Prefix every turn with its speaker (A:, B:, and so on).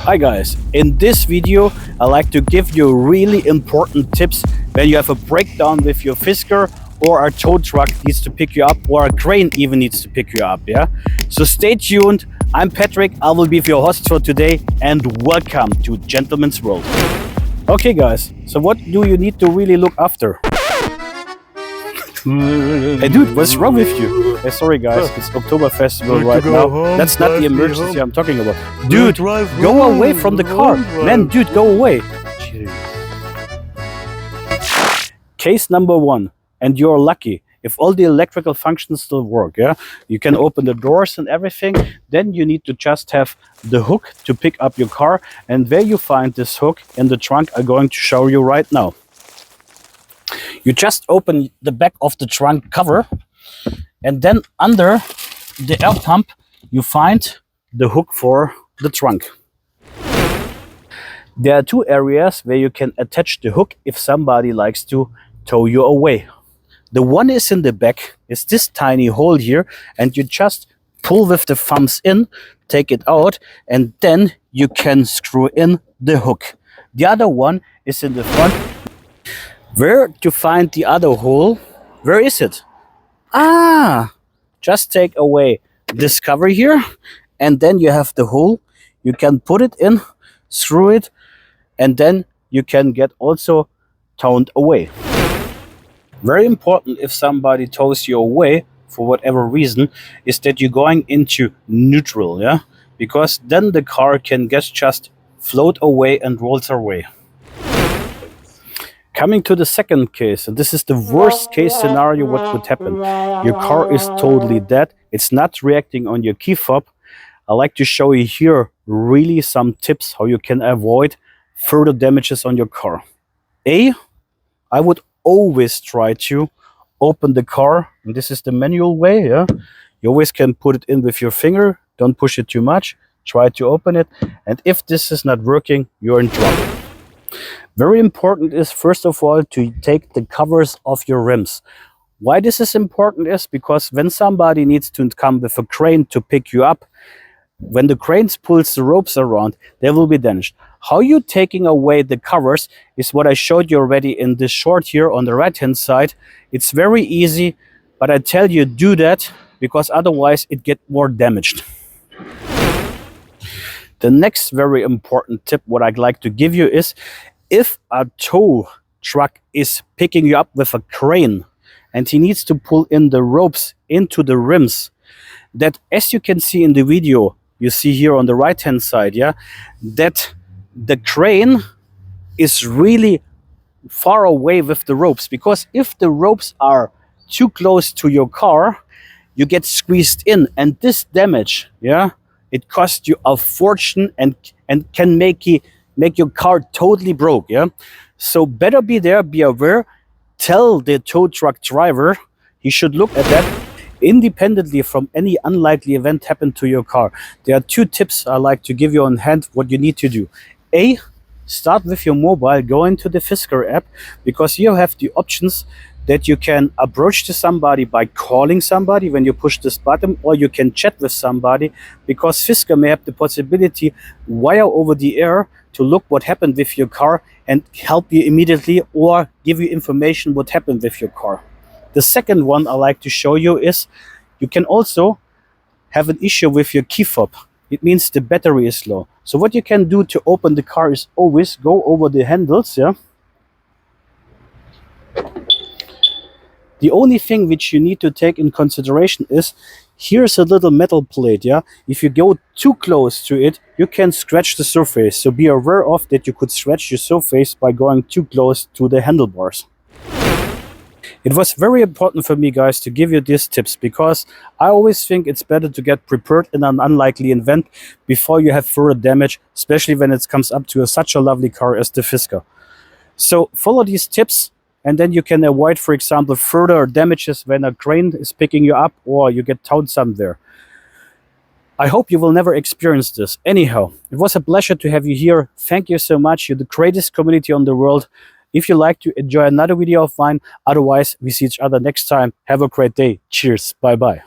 A: Hi guys, in this video I like to give you really important tips when you have a breakdown with your Fisker or a tow truck needs to pick you up or a crane even needs to pick you up, yeah? So stay tuned. I'm Patrick, I will be your host for today and welcome to Gentleman's World. Okay guys, so what do you need to really look after? Hey dude, what's wrong with you? Hey, sorry guys, it's October Festival right now. That's not the emergency I'm talking about. Dude, go away from the car. Man, dude, go away. Case number one, and you're lucky. If all the electrical functions still work, yeah, you can open the doors and everything, then you need to just have the hook to pick up your car. And where you find this hook in the trunk, I'm going to show you right now. You just open the back of the trunk cover, and then under the air pump you find the hook for the trunk. There are two areas where you can attach the hook if somebody likes to tow you away. The one is in the back, is this tiny hole here, and you just pull with the thumbs in, take it out, and then you can screw in the hook. The other one is in the front. Where to find the other hole? Where is it? Just take away this cover here, and then you have the hole. You can put it in, screw it, and then you can get also towed away. Very important if somebody tows you away for whatever reason is that you're going into neutral, yeah? Because then the car can just float away and rolls away. Coming to the second case, and this is the worst case scenario what would happen. Your car is totally dead. It's not reacting on your key fob. I like to show you here really some tips how you can avoid further damages on your car. I would always try to open the car, and this is the manual way, yeah? You always can put it in with your finger. Don't push it too much. Try to open it. And if this is not working, you're in trouble. Very important is, first of all, to take the covers off your rims. Why this is important is because when somebody needs to come with a crane to pick you up, when the crane pulls the ropes around, they will be damaged. How you taking away the covers is what I showed you already in this short here on the right hand side. It's very easy, but I tell you do that because otherwise it gets more damaged. The next very important tip what I'd like to give you is, if a tow truck is picking you up with a crane and he needs to pull in the ropes into the rims, that, as you can see in the video, you see here on the right hand side, yeah, that the crane is really far away with the ropes, because if the ropes are too close to your car, you get squeezed in, and this damage, yeah, it costs you a fortune and can make your car totally broke, yeah? So better be there, be aware, tell the tow truck driver he should look at that independently from any unlikely event happen to your car. There are two tips I like to give you on hand what you need to do. Start with your mobile, go into the Fisker app, because you have the options that you can approach to somebody by calling somebody when you push this button, or you can chat with somebody, because Fisker may have the possibility wire over the air to look what happened with your car and help you immediately or give you information what happened with your car. The second one I like to show you is you can also have an issue with your key fob. It means the battery is low. So what you can do to open the car is always go over the handles, yeah? The only thing which you need to take in consideration is, here's a little metal plate, yeah? If you go too close to it, you can scratch the surface. So be aware of that you could scratch your surface by going too close to the handlebars. It was very important for me, guys, to give you these tips, because I always think it's better to get prepared in an unlikely event before you have further damage, especially when it comes up to such a lovely car as the Fisker. So follow these tips, and then you can avoid, for example, further damages when a crane is picking you up or you get towed somewhere. I hope you will never experience this. Anyhow, it was a pleasure to have you here. Thank you so much. You're the greatest community on the world. If you like to enjoy another video of mine, otherwise we see each other next time. Have a great day. Cheers. Bye bye.